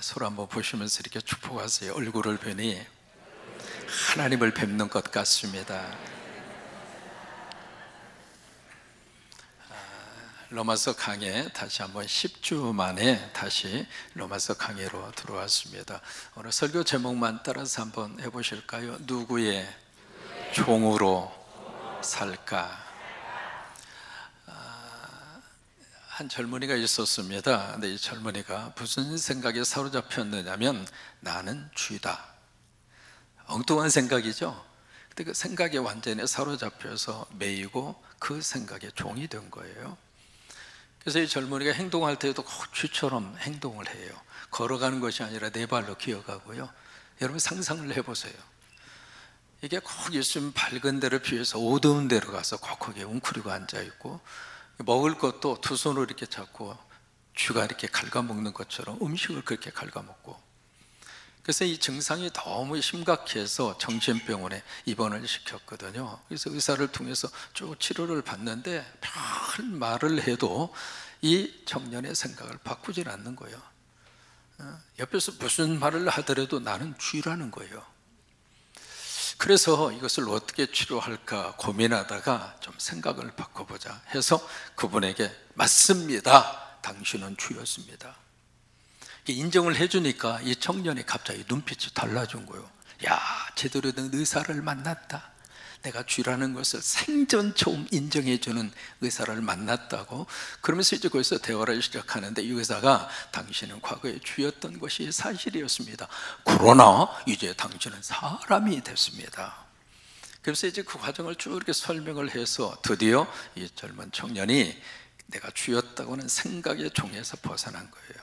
서로 한번 보시면서 이렇게 축복하세요. 얼굴을 뵈니 하나님을 뵙는 것 같습니다. 로마서 강해 다시 한번 10주 만에 다시 로마서 강해로 들어왔습니다. 오늘 설교 제목만 따라서 한번 해보실까요? 누구의 종으로 살까? 한 젊은이가 있었습니다. 근데 이 젊은이가 무슨 생각에 사로잡혔느냐면 나는 쥐다. 엉뚱한 생각이죠. 근데 그 생각에 완전히 사로잡혀서 매이고 그 생각에 종이 된 거예요. 그래서 이 젊은이가 행동할 때도 꼭 쥐처럼 행동을 해요. 걸어가는 것이 아니라 네 발로 기어가고요. 여러분 상상을 해보세요. 이게 꼭 있으면 밝은 데를 피해서 어두운 데로 가서 꼭 거기에 웅크리고 앉아있고, 먹을 것도 두 손으로 이렇게 잡고 쥐가 이렇게 갉아먹는 것처럼 음식을 그렇게 갉아먹고. 그래서 이 증상이 너무 심각해서 정신병원에 입원을 시켰거든요. 그래서 의사를 통해서 쭉 치료를 받는데 별 말을 해도 이 청년의 생각을 바꾸질 않는 거예요. 옆에서 무슨 말을 하더라도 나는 쥐라는 거예요. 그래서 이것을 어떻게 치료할까 고민하다가 좀 생각을 바꿔보자 해서 그분에게 맞습니다, 당신은 쥐였습니다, 인정을 해주니까 이 청년이 갑자기 눈빛이 달라진 거예요. 야, 제대로 된 의사를 만났다. 내가 쥐라는 것을 생전 처음 인정해주는 의사를 만났다고. 그러면서 이제 거기서 대화를 시작하는데 이 의사가 당신은 과거에 쥐였던 것이 사실이었습니다. 그러나 이제 당신은 사람이 됐습니다. 그래서 이제 그 과정을 쭉 이렇게 설명을 해서 드디어 이 젊은 청년이 내가 쥐였다고는 생각의 종에서 벗어난 거예요.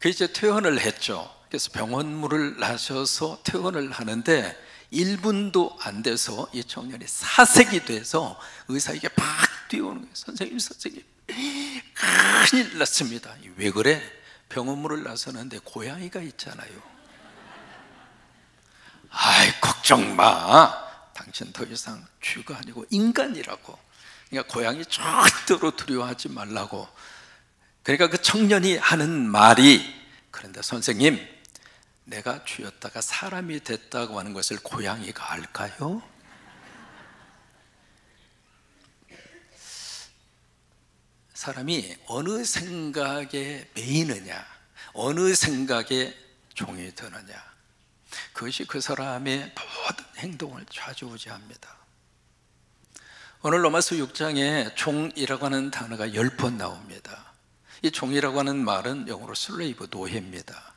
그 이제 퇴원을 했죠. 그래서 병원물을 나셔서 퇴원을 하는데 1분도 안 돼서 이 청년이 사색이 돼서 의사에게 팍 뛰어오는 거예요. 선생님 큰일 났습니다. 왜 그래? 병원물을 나서는데 고양이가 있잖아요. 아이, 걱정 마, 당신 더 이상 쥐가 아니고 인간이라고. 그러니까 고양이 절대로 두려워하지 말라고. 그러니까 그 청년이 하는 말이, 그런데 선생님, 내가 쥐였다가 사람이 됐다고 하는 것을 고양이가 알까요? 사람이 어느 생각에 매이느냐, 어느 생각에 종이 되느냐, 그것이 그 사람의 모든 행동을 좌지우지합니다. 오늘 로마서 6장에 종이라고 하는 단어가 10번 나옵니다. 이 종이라고 하는 말은 영어로 슬레이브, 노예입니다.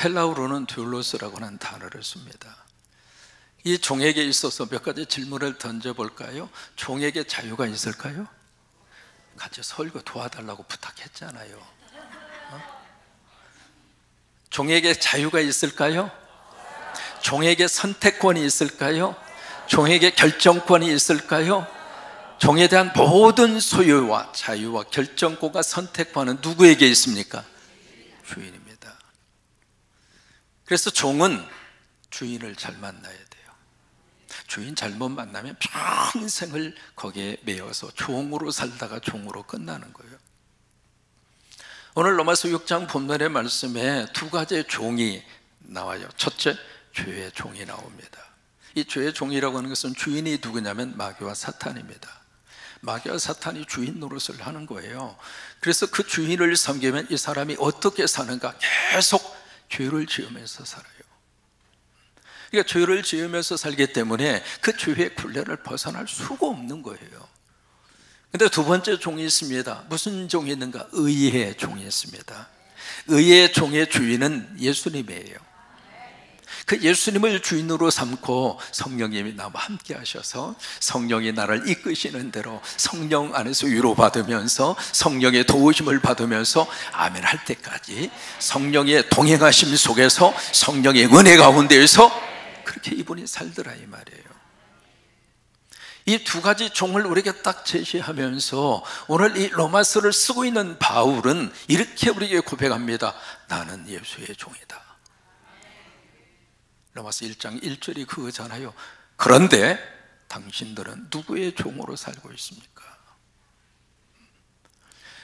헬라어로는 듀올로스라고 하는 단어를 씁니다. 이 종에게 있어서 몇 가지 질문을 던져볼까요? 종에게 자유가 있을까요? 같이 설교 도와달라고 부탁했잖아요. 종에게 자유가 있을까요? 종에게 선택권이 있을까요? 종에게 결정권이 있을까요? 종에 대한 모든 소유와 자유와 결정권과 선택권은 누구에게 있습니까? 주인입니다. 그래서 종은 주인을 잘 만나야 돼요. 주인 잘못 만나면 평생을 거기에 매여서 종으로 살다가 종으로 끝나는 거예요. 오늘 로마서 6장 본문의 말씀에 두 가지의 종이 나와요. 첫째, 죄의 종이 나옵니다. 이 죄의 종이라고 하는 것은 주인이 누구냐면 마귀와 사탄입니다. 마귀와 사탄이 주인 노릇을 하는 거예요. 그래서 그 주인을 섬기면 이 사람이 어떻게 사는가? 계속 죄를 지으면서 살아요. 그러니까 죄를 지으면서 살기 때문에 그 죄의 굴레를 벗어날 수가 없는 거예요. 그런데 두 번째 종이 있습니다. 무슨 종이 있는가? 의의 종이 있습니다. 의의 종의 주인은 예수님이에요. 그 예수님을 주인으로 삼고 성령님이 나와 함께 하셔서 성령이 나를 이끄시는 대로 성령 안에서 위로받으면서 성령의 도우심을 받으면서 아멘 할 때까지 성령의 동행하심 속에서 성령의 은혜 가운데에서 그렇게 이분이 살더라 이 말이에요. 이 두 가지 종을 우리에게 딱 제시하면서 오늘 이 로마서를 쓰고 있는 바울은 이렇게 우리에게 고백합니다. 나는 예수의 종이다. 로마서 1장 1절이 그거잖아요. 그런데 당신들은 누구의 종으로 살고 있습니까?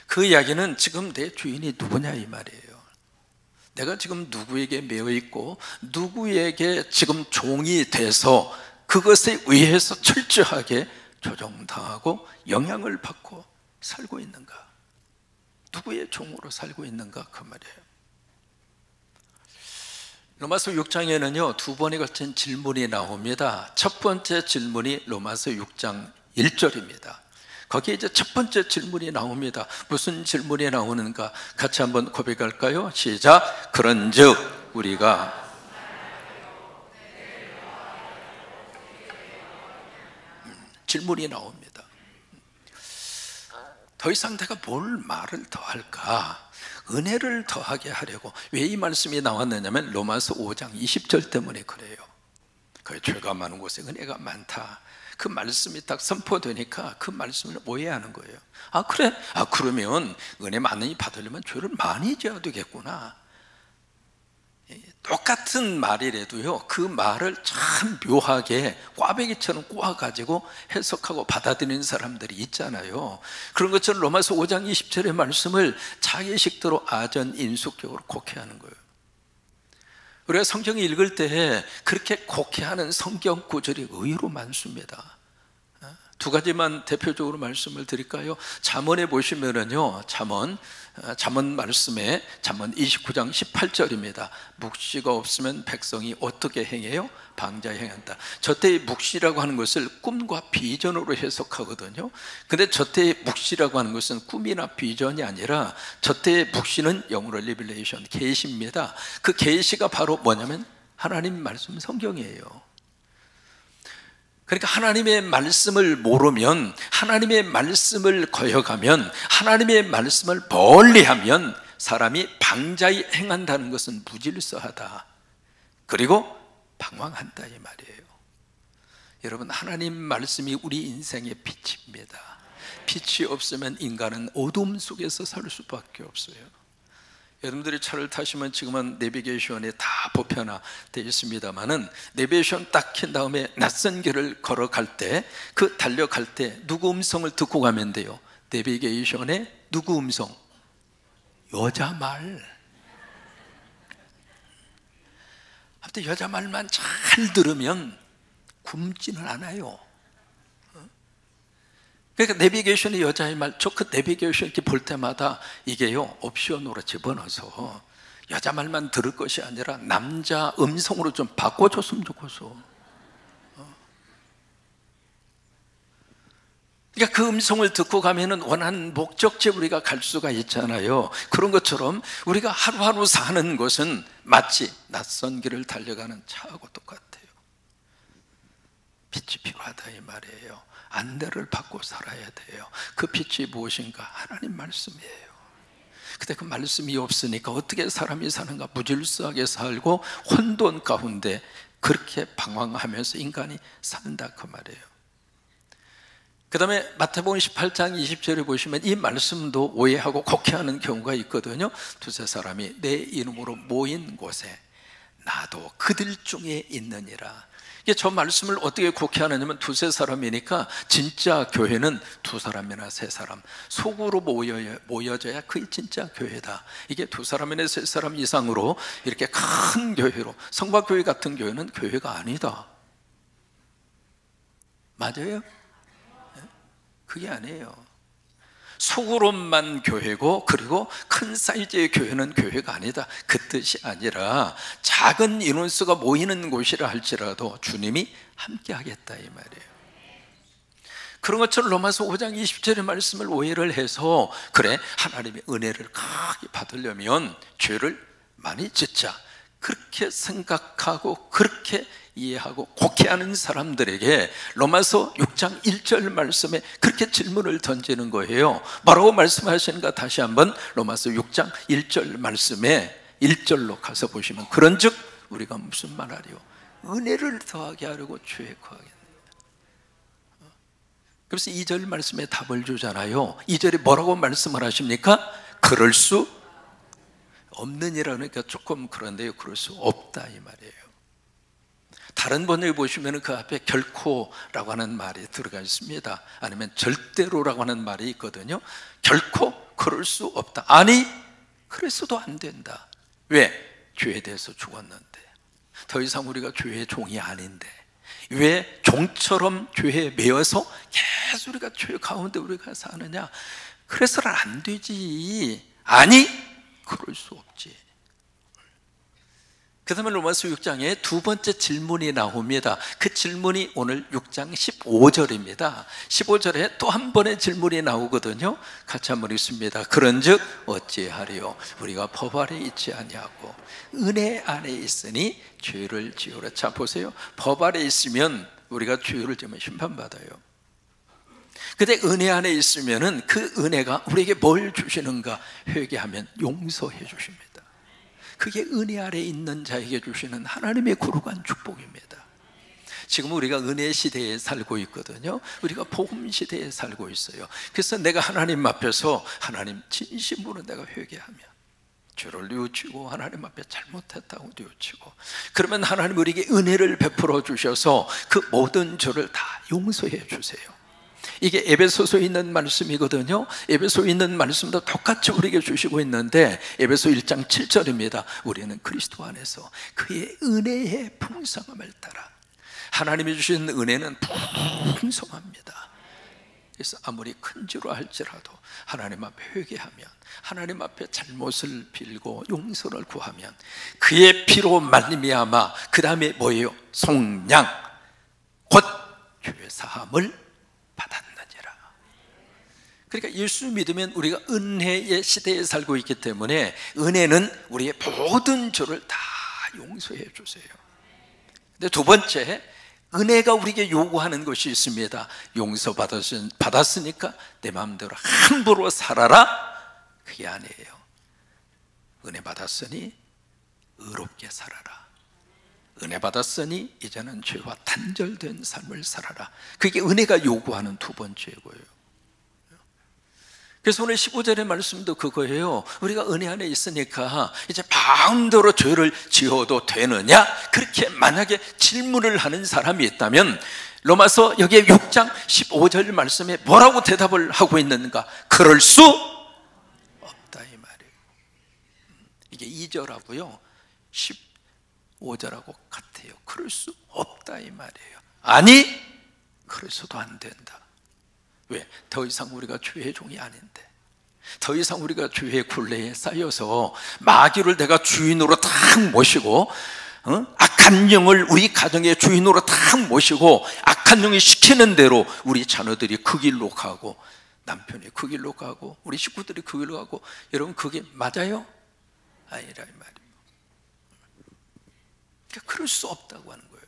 그 이야기는 지금 내 주인이 누구냐 이 말이에요. 내가 지금 누구에게 매여 있고 누구에게 지금 종이 돼서 그것에 의해서 철저하게 조종당하고 영향을 받고 살고 있는가? 누구의 종으로 살고 있는가? 그 말이에요. 로마서 6장에는요 두 번에 걸친 질문이 나옵니다. 첫 번째 질문이 로마서 6장 1절입니다. 거기에 이제 첫 번째 질문이 나옵니다. 무슨 질문이 나오는가? 같이 한번 고백할까요? 시작. 그런즉 우리가 질문이 나옵니다. 더 이상 내가 뭘 말을 더 할까? 은혜를 더하게 하려고. 왜 이 말씀이 나왔느냐면 로마서 5장 20절 때문에 그래요. 그 죄가 많은 곳에 은혜가 많다. 그 말씀이 딱 선포되니까 그 말씀을 오해하는 거예요. 아 그래? 아 그러면 은혜 많이 받으려면 죄를 많이 지어야 되겠구나. 똑같은 말이라도요 그 말을 참 묘하게 꽈배기처럼 꼬아가지고 해석하고 받아들이는 사람들이 있잖아요. 그런 것처럼 로마서 5장 20절의 말씀을 자기 식대로 아전인숙적으로 곡해하는 거예요. 우리가 성경을 읽을 때 그렇게 곡해하는 성경 구절이 의외로 많습니다. 두 가지만 대표적으로 말씀을 드릴까요? 잠언에 보시면은요, 잠언 말씀에 잠언 29장 18절입니다. 묵시가 없으면 백성이 어떻게 행해요? 방자에 행한다. 저때의 묵시라고 하는 것을 꿈과 비전으로 해석하거든요. 근데 저때의 묵시라고 하는 것은 꿈이나 비전이 아니라 저때의 묵시는 영어로 리빌레이션, 계시입니다. 그 계시가 바로 뭐냐면 하나님 말씀 성경이에요. 그러니까 하나님의 말씀을 모르면, 하나님의 말씀을 거역하면, 하나님의 말씀을 멀리하면 사람이 방자히 행한다는 것은 무질서하다. 그리고 방황한다 이 말이에요. 여러분, 하나님 말씀이 우리 인생의 빛입니다. 빛이 없으면 인간은 어둠 속에서 살 수밖에 없어요. 여러분들이 차를 타시면 지금은 내비게이션에 다 보편화되어 있습니다만은 내비게이션 딱 킨 다음에 낯선 길을 걸어갈 때, 그 달려갈 때 누구 음성을 듣고 가면 돼요? 내비게이션에 누구 음성? 여자 말. 하여튼 여자 말만 잘 들으면 굶지는 않아요. 그러니까 내비게이션이 여자의 말, 저 그 내비게이션 이렇게 볼 때마다 이게요 옵션으로 집어넣어서 여자 말만 들을 것이 아니라 남자 음성으로 좀 바꿔줬으면 좋겠어. 그러니까 그 음성을 듣고 가면은 원하는 목적지에 우리가 갈 수가 있잖아요. 그런 것처럼 우리가 하루하루 사는 것은 마치 낯선 길을 달려가는 차하고 똑같아요. 빛이 필요하다 이 말이에요. 안대를 받고 살아야 돼요. 그 빛이 무엇인가? 하나님 말씀이에요. 근데 그 말씀이 없으니까 어떻게 사람이 사는가? 무질서하게 살고 혼돈 가운데 그렇게 방황하면서 인간이 산다 그 말이에요. 그 다음에 마태복음 18장 20절에 보시면 이 말씀도 오해하고 곡해하는 경우가 있거든요. 두세 사람이 내 이름으로 모인 곳에 나도 그들 중에 있느니라. 이게 저 말씀을 어떻게 곡해하느냐면 두세 사람이니까 진짜 교회는 두 사람이나 세 사람 속으로 모여져야 그게 진짜 교회다. 이게 두 사람이나 세 사람 이상으로 이렇게 큰 교회로, 성박교회 같은 교회는 교회가 아니다. 맞아요? 그게 아니에요. 속으로만 교회고, 그리고 큰 사이즈의 교회는 교회가 아니다. 그 뜻이 아니라 작은 인원수가 모이는 곳이라 할지라도 주님이 함께 하겠다 이 말이에요. 그런 것처럼 로마서 5장 20절의 말씀을 오해를 해서, 그래 하나님의 은혜를 크게 받으려면 죄를 많이 짓자, 그렇게 생각하고 그렇게 이해하고 곡해하는 사람들에게 로마서 6장 1절 말씀에 그렇게 질문을 던지는 거예요. 뭐라고 말씀하시는가? 다시 한번 로마서 6장 1절 말씀에 1절로 가서 보시면, 그런즉 우리가 무슨 말하리요? 은혜를 더하게 하려고 죄에 거하겠느냐. 그래서 2절 말씀에 답을 주잖아요. 2절에 뭐라고 말씀을 하십니까? 그럴 수 없느니라. 그러니까 조금 그런데요, 그럴 수 없다 이 말이에요. 다른 번역에 보시면 그 앞에 결코라고 하는 말이 들어가 있습니다. 아니면 절대로라고 하는 말이 있거든요. 결코 그럴 수 없다. 아니, 그래서도 안 된다. 왜? 죄에 대해서 죽었는데. 더 이상 우리가 죄의 종이 아닌데 왜 종처럼 죄에 매여서 계속 우리가 죄 가운데 우리가 사느냐? 그래서는 안 되지. 아니, 그럴 수 없지. 그 다음에 로마서 6장에 두 번째 질문이 나옵니다. 그 질문이 오늘 6장 15절입니다 15절에 또 한 번의 질문이 나오거든요. 같이 한번 읽습니다. 그런즉 어찌하리요? 우리가 법 아래 있지 아니하고 은혜 안에 있으니 죄를 지으라. 자, 보세요. 법 아래 있으면 우리가 죄를 지으면 심판받아요. 근데 은혜 안에 있으면은 그 은혜가 우리에게 뭘 주시는가? 회개하면 용서해 주십니다. 그게 은혜 아래 있는 자에게 주시는 하나님의 거룩한 축복입니다. 지금 우리가 은혜 시대에 살고 있거든요. 우리가 복음 시대에 살고 있어요. 그래서 내가 하나님 앞에서 하나님 진심으로 내가 회개하면 죄를 뉘우치고 하나님 앞에 잘못했다고 뉘우치고 그러면 하나님 우리에게 은혜를 베풀어 주셔서 그 모든 죄를 다 용서해 주세요. 이게 에베소서에 있는 말씀이거든요. 에베소에 있는 말씀도 똑같이 우리에게 주시고 있는데 에베소 1장 7절입니다 우리는 그리스도 안에서 그의 은혜의 풍성함을 따라. 하나님이 주신 은혜는 풍성합니다. 그래서 아무리 큰 죄로 할지라도 하나님 앞에 회개하면, 하나님 앞에 잘못을 빌고 용서를 구하면 그의 피로 말미암아 그 다음에 뭐예요? 속량, 곧 죄 사함을 받았느니라. 그러니까 예수 믿으면 우리가 은혜의 시대에 살고 있기 때문에 은혜는 우리의 모든 죄를 다 용서해 주세요. 근데 두 번째, 은혜가 우리에게 요구하는 것이 있습니다. 용서받았으니까 내 마음대로 함부로 살아라, 그게 아니에요. 은혜 받았으니 의롭게 살아라. 은혜 받았으니 이제는 죄와 단절된 삶을 살아라. 그게 은혜가 요구하는 두 번째고요. 그래서 오늘 15절의 말씀도 그거예요. 우리가 은혜 안에 있으니까 이제 마음대로 죄를 지어도 되느냐? 그렇게 만약에 질문을 하는 사람이 있다면 로마서 여기에 6장 15절 말씀에 뭐라고 대답을 하고 있는가? 그럴 수 없다, 이 말이에요. 이게 2절하고요 15절하고 같아요. 그럴 수 없다, 이 말이에요. 아니, 그래서도 안 된다. 왜? 더 이상 우리가 죄의 종이 아닌데, 더 이상 우리가 죄의 굴레에 쌓여서 마귀를 내가 주인으로 탁 모시고 악한 영을 우리 가정의 주인으로 탁 모시고 악한 영이 시키는 대로 우리 자녀들이 그 길로 가고 남편이 그 길로 가고 우리 식구들이 그 길로 가고, 여러분 그게 맞아요? 아니라 이 말이에요. 그러니까 그럴 수 없다고 하는 거예요.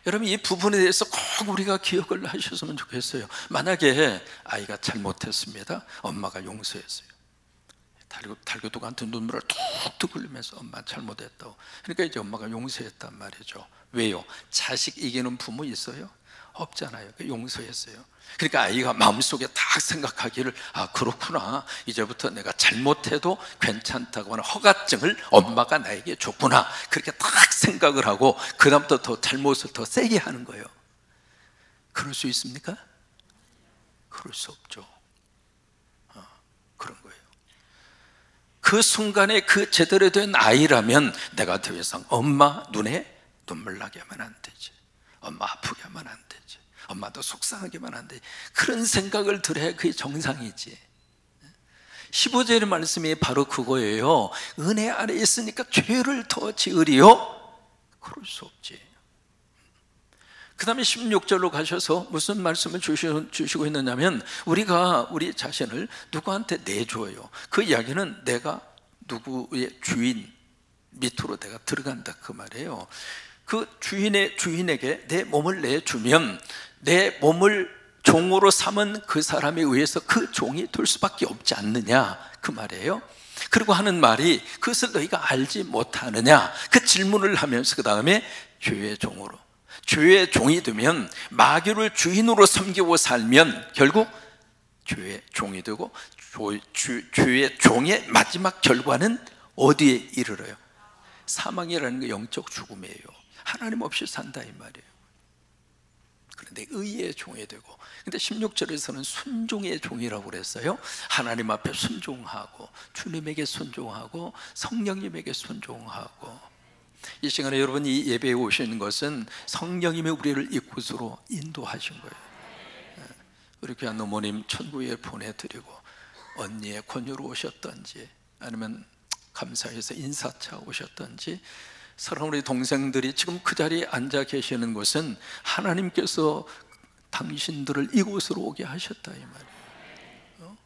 여러분 이 부분에 대해서 꼭 우리가 기억을 하셨으면 좋겠어요. 만약에 아이가 잘못했습니다. 엄마가 용서했어요. 달교도 같은 눈물을 툭툭 흘리면서 엄마 잘못했다고. 그러니까 이제 엄마가 용서했단 말이죠. 왜요? 자식 이기는 부모 있어요? 없잖아요. 용서했어요. 그러니까 아이가 마음속에 딱 생각하기를, 아 그렇구나, 이제부터 내가 잘못해도 괜찮다고 하는 허가증을 엄마가 나에게 줬구나, 그렇게 딱 생각을 하고 그 다음부터 더 잘못을 더 세게 하는 거예요. 그럴 수 있습니까? 그럴 수 없죠. 그런 거예요. 그 순간에 그 제대로 된 아이라면 내가 더 이상 엄마 눈에 눈물 나게 하면 안 되지, 엄마 아프게 하면 안 되지, 엄마도 속상하게만 안 되지, 그런 생각을 들어야 그게 정상이지. 15절의 말씀이 바로 그거예요. 은혜 아래 있으니까 죄를 더 지으리요? 그럴 수 없지. 그 다음에 16절로 가셔서 무슨 말씀을 주시고 있느냐면, 우리가 우리 자신을 누구한테 내줘요. 그 이야기는 내가 누구의 주인 밑으로 내가 들어간다, 그 말이에요. 그 주인에게 내 몸을 내주면 내 몸을 종으로 삼은 그 사람에 의해서 그 종이 될 수밖에 없지 않느냐, 그 말이에요. 그리고 하는 말이, 그것을 너희가 알지 못하느냐, 그 질문을 하면서 그 다음에 죄의 종으로, 죄의 종이 되면 마귀를 주인으로 섬기고 살면 결국 죄의 종이 되고 죄의 종의 마지막 결과는 어디에 이르러요? 사망이라는 게 영적 죽음이에요. 하나님 없이 산다, 이 말이에요. 그런데 의의 종이 되고, 근데 16절에서는 순종의 종이라고 그랬어요. 하나님 앞에 순종하고, 주님에게 순종하고, 성령님에게 순종하고. 이 시간에 여러분이 예배에 오시는 것은 성령님이 우리를 이곳으로 인도하신 거예요. 우리 귀한 어머님 천국에 보내드리고, 언니의 권유로 오셨던지, 아니면 감사해서 인사차 오셨던지, 사랑하는 우리 동생들이 지금 그 자리에 앉아 계시는 것은 하나님께서 당신들을 이곳으로 오게 하셨다, 이 말이에요.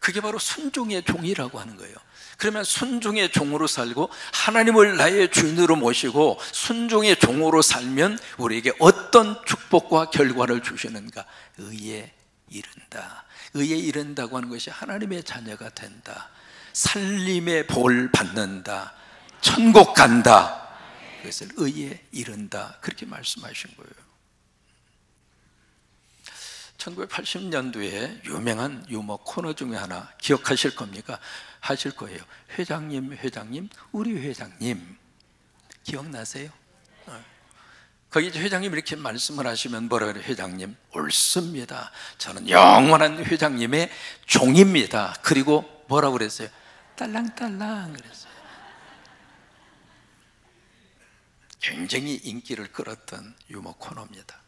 그게 바로 순종의 종이라고 하는 거예요. 그러면 순종의 종으로 살고 하나님을 나의 주인으로 모시고 순종의 종으로 살면 우리에게 어떤 축복과 결과를 주시는가? 의에 이른다. 의에 이른다고 하는 것이 하나님의 자녀가 된다, 살림의 복을 받는다, 천국 간다, 그것을 의에 이른다, 그렇게 말씀하신 거예요. 1980년도에 유명한 유머 코너 중에 하나 기억하실 겁니까? 하실 거예요. 회장님, 우리 회장님 기억나세요? 거기 회장님 이렇게 말씀을 하시면 뭐라 그래요? 회장님 옳습니다, 저는 영원한 회장님의 종입니다. 그리고 뭐라고 그랬어요? 딸랑딸랑 그랬어요. 굉장히 인기를 끌었던 유머 코너입니다.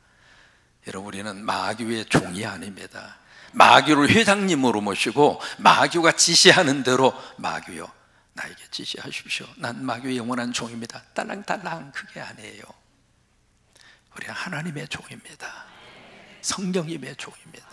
여러분, 우리는 마귀의 종이 아닙니다. 마귀를 회장님으로 모시고 마귀가 지시하는 대로, 마귀요 나에게 지시하십시오, 난 마귀의 영원한 종입니다, 딸랑딸랑, 그게 아니에요. 우리는 하나님의 종입니다. 성령님의 종입니다.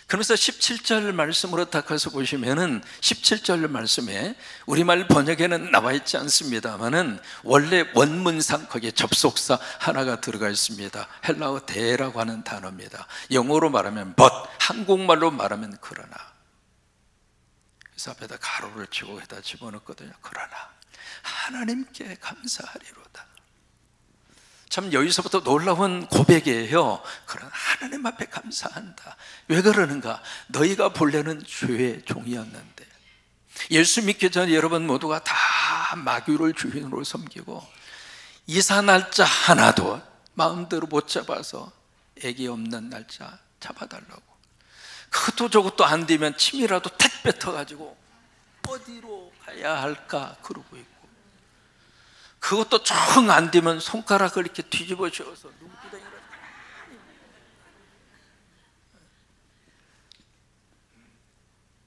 그러면서 17절 말씀으로 딱 가서 보시면은 17절 말씀에 우리말 번역에는 나와 있지 않습니다만은 원래 원문상 거기에 접속사 하나가 들어가 있습니다. 헬라어 대라고 하는 단어입니다. 영어로 말하면 but, 한국말로 말하면 그러나. 그래서 앞에다 가로를 치고 해다 집어넣거든요. 그러나 하나님께 감사하리로다. 참 여기서부터 놀라운 고백이에요. 그러나 하나님 앞에 감사한다. 왜 그러는가? 너희가 본래는 죄의 종이었는데, 예수 믿기 전에 여러분 모두가 다 마귀를 주인으로 섬기고 이사 날짜 하나도 마음대로 못 잡아서 애기 없는 날짜 잡아달라고, 그것도 저것도 안 되면 침이라도 택 뱉어가지고 어디로 가야 할까 그러고 있고, 그것도 정 안 되면 손가락을 이렇게 뒤집어 씌워서 눈구덩이를,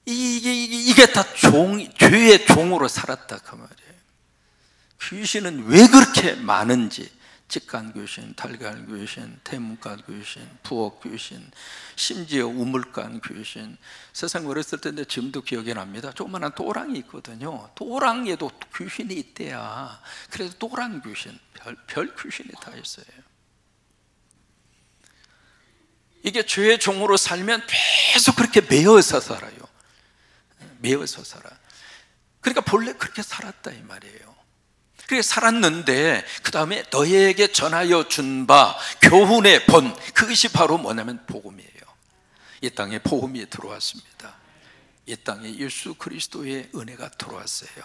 이게 다 죄의 종으로 살았다 그 말이에요. 귀신은 왜 그렇게 많은지, 직간 귀신, 달걀 귀신, 태문간 귀신, 부엌 귀신, 심지어 우물간 귀신. 세상 어렸을 때인데 지금도 기억이 납니다. 조그만한 또랑이 있거든요. 또랑에도 귀신이 있대야. 그래서 또랑 귀신, 별 귀신이 다 있어요. 이게 죄의 종으로 살면 계속 그렇게 매여서 살아요. 매여서 살아. 그러니까 본래 그렇게 살았다 이 말이에요. 그렇게 살았는데 그 다음에 너희에게 전하여 준 바 교훈의 본, 그것이 바로 뭐냐면 복음이에요. 이 땅에 복음이 들어왔습니다. 이 땅에 예수 그리스도의 은혜가 들어왔어요.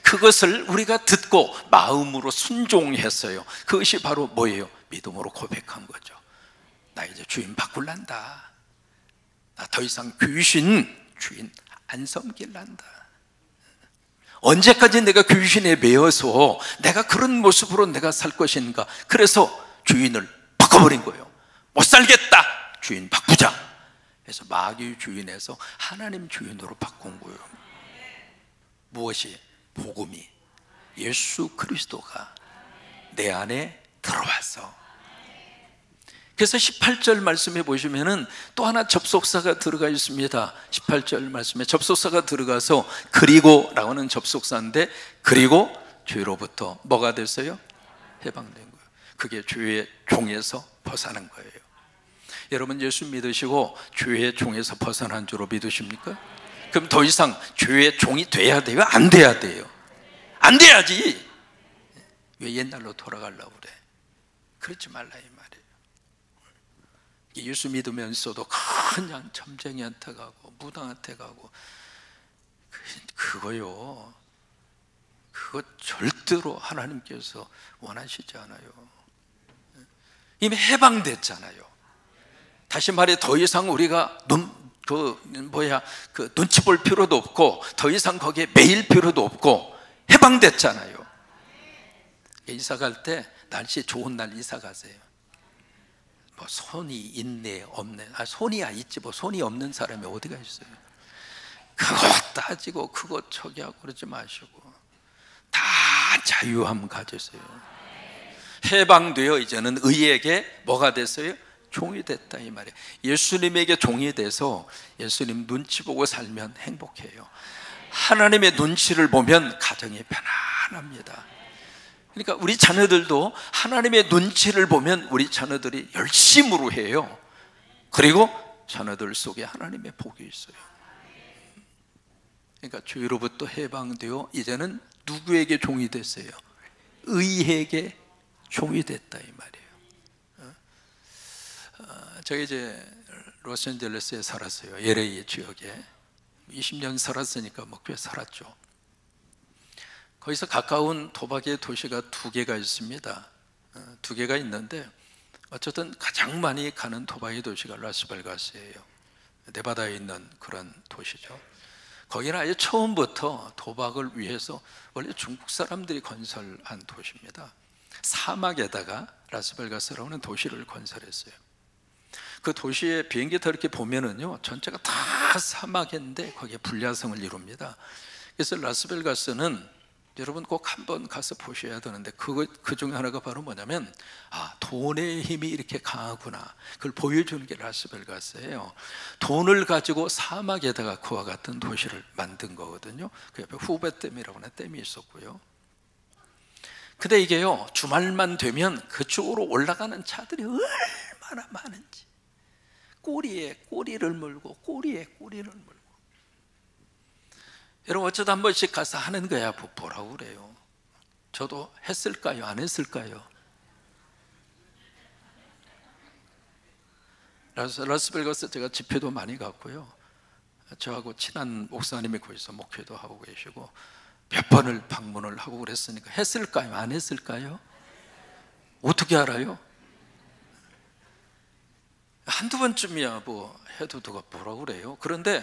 그것을 우리가 듣고 마음으로 순종했어요. 그것이 바로 뭐예요? 믿음으로 고백한 거죠. 나 이제 주인 바꿀란다. 나 더 이상 주인 안 섬길란다. 언제까지 내가 귀신에 매여서 내가 그런 모습으로 내가 살 것인가? 그래서 주인을 바꿔버린 거예요. 못 살겠다, 주인 바꾸자. 그래서 마귀 주인에서 하나님 주인으로 바꾼 거예요. 무엇이? 복음이, 예수 그리스도가 내 안에 들어와서. 그래서 18절 말씀해 보시면은 또 하나 접속사가 들어가 있습니다. 18절 말씀에 접속사가 들어가서 그리고 라고 하는 접속사인데, 그리고 죄로부터 뭐가 됐어요? 해방된 거예요. 그게 죄의 종에서 벗어난 거예요. 여러분 예수 믿으시고 죄의 종에서 벗어난 줄로 믿으십니까? 그럼 더 이상 죄의 종이 돼야 돼요? 안 돼야 돼요? 안 돼야지. 왜 옛날로 돌아가려고 그래? 그러지 말라 이 말이에요. 예수 믿으면서도 그냥 점쟁이한테 가고 무당한테 가고, 그거 절대로 하나님께서 원하시지 않아요. 이미 해방됐잖아요. 다시 말해 더 이상 우리가 눈치 볼 필요도 없고 더 이상 거기에 매일 필요도 없고 해방됐잖아요. 이사 갈 때 날씨 좋은 날 이사 가세요. 뭐 손이 있네 없네, 손이야 있지 뭐 손이 없는 사람이 어디가 있어요. 그거 따지고 그거 저기하고 그러지 마시고 다 자유함 가졌어요. 해방되어 이제는 의에게 뭐가 됐어요? 종이 됐다 이 말이에요. 예수님에게 종이 돼서 예수님 눈치 보고 살면 행복해요. 하나님의 눈치를 보면 가정이 편안합니다. 그러니까 우리 자녀들도 하나님의 눈치를 보면 우리 자녀들이 열심으로 해요. 그리고 자녀들 속에 하나님의 복이 있어요. 그러니까 죄로부터 해방되어 이제는 누구에게 종이 됐어요? 의에게 종이 됐다 이 말이에요. 제가 이제 로스앤젤레스에 살았어요. LA 지역에 20년 살았으니까 뭐 꽤 살았죠. 거기서 가까운 도박의 도시가 2개가 있습니다. 2개가 있는데 어쨌든 가장 많이 가는 도박의 도시가 라스베가스예요. 네바다에 있는 그런 도시죠. 거기는 아예 처음부터 도박을 위해서 원래 중국 사람들이 건설한 도시입니다. 사막에다가 라스베가스라는 도시를 건설했어요. 그 도시의 비행기 타 이렇게 보면은요, 전체가 다 사막인데 거기에 불야성을 이룹니다. 그래서 라스베가스는 여러분 꼭 한번 가서 보셔야 되는데 그 중에 하나가 바로 뭐냐면 돈의 힘이 이렇게 강하구나, 그걸 보여주는 게 라스베가스예요. 돈을 가지고 사막에다가 그와 같은 도시를 만든 거거든요. 그 옆에 후베댐이라고 하는 댐이 있었고요. 근데 이게요, 주말만 되면 그쪽으로 올라가는 차들이 얼마나 많은지, 꼬리에 꼬리를 물고 꼬리에 꼬리를 물고. 여러분 어쩌다 한 번씩 가서 하는 거야. 보라고 그래요. 저도 했을까요? 안 했을까요? 라스베가스 제가 집회도 많이 갔고요. 저하고 친한 목사님이 거기서 목회도 하고 계시고 몇 번을 방문을 하고 그랬으니까 했을까요? 안 했을까요? 어떻게 알아요? 한두 번쯤이야 뭐 해도 누가 뭐라고 그래요. 그런데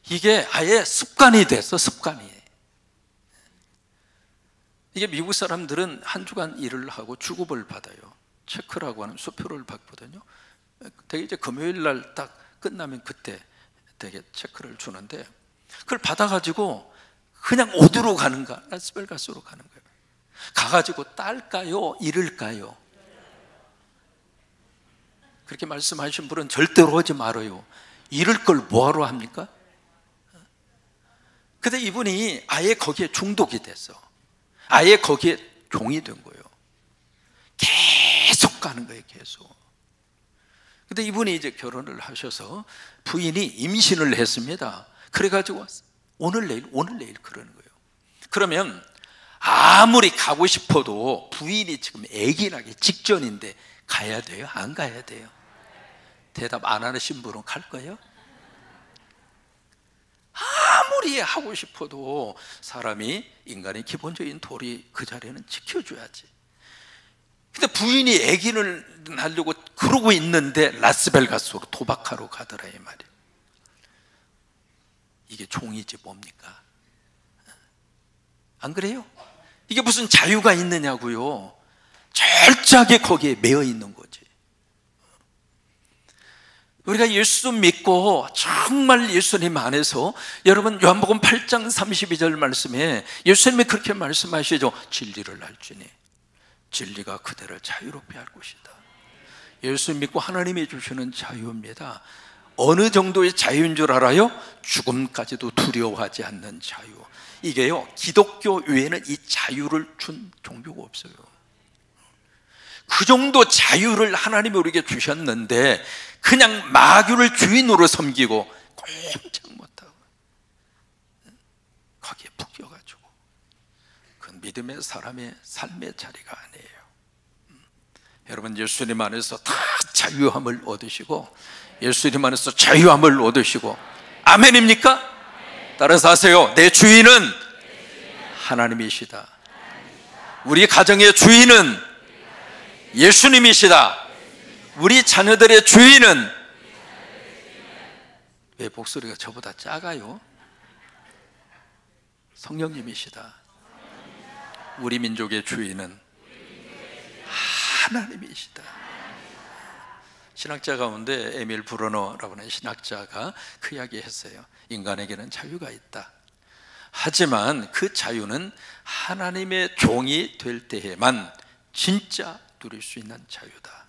이게 아예 습관이 됐어. 습관이. 이게 미국 사람들은 한 주간 일을 하고 주급을 받아요. 체크라고 하는 수표를 받거든요. 되게 이제 금요일 날 딱 끝나면 그때 되게 체크를 주는데, 그걸 받아가지고 그냥 어디로 가는가? 라스베가스로 가는 거예요. 가가지고 딸까요? 잃을까요? 그렇게 말씀하신 분은 절대로 하지 말아요. 잃을 걸 뭐하러 합니까? 근데 이분이 아예 거기에 중독이 됐어. 아예 거기에 종이 된 거예요. 계속 가는 거예요. 계속. 근데 이분이 이제 결혼을 하셔서 부인이 임신을 했습니다. 그래가지고 오늘 내일 그러는 거예요. 그러면 아무리 가고 싶어도 부인이 지금 아기 나기 직전인데 가야 돼요? 안 가야 돼요? 대답 안 하신 분은 갈 거예요? 아무리 하고 싶어도 사람이, 인간의 기본적인 도리 그 자리에는 지켜줘야지. 근데 부인이 아기를 낳으려고 그러고 있는데 라스베가스로 도박하러 가더라 이 말이에요. 이게 종이지 뭡니까? 안 그래요? 이게 무슨 자유가 있느냐고요. 철저하게 거기에 매여 있는 거지. 우리가 예수 믿고 정말 예수님 안에서, 여러분 요한복음 8장 32절 말씀에 예수님이 그렇게 말씀하시죠. 진리를 알지니 진리가 그대를 자유롭게 할 것이다. 예수 믿고 하나님이 주시는 자유입니다. 어느 정도의 자유인 줄 알아요? 죽음까지도 두려워하지 않는 자유. 이게요, 기독교 외에는 이 자유를 준 종교가 없어요. 그 정도 자유를 하나님이 우리에게 주셨는데 그냥 마귀를 주인으로 섬기고 꼼짝 못하고 거기에 묶여가지고, 그건 믿음의 사람의 삶의 자리가 아니에요. 여러분 예수님 안에서 다 자유함을 얻으시고, 예수님 안에서 자유함을 얻으시고, 아멘입니까? 따라서 하세요. 내 주인은 하나님이시다. 우리 가정의 주인은 예수님이시다. 우리 자녀들의 주인은, 왜 목소리가 저보다 작아요? 성령님이시다. 우리 민족의 주인은 하나님이시다. 신학자 가운데 에밀 브루너라고 하는 신학자가 그 이야기 했어요. 인간에게는 자유가 있다. 하지만 그 자유는 하나님의 종이 될 때에만 진짜 누릴 수 있는 자유다.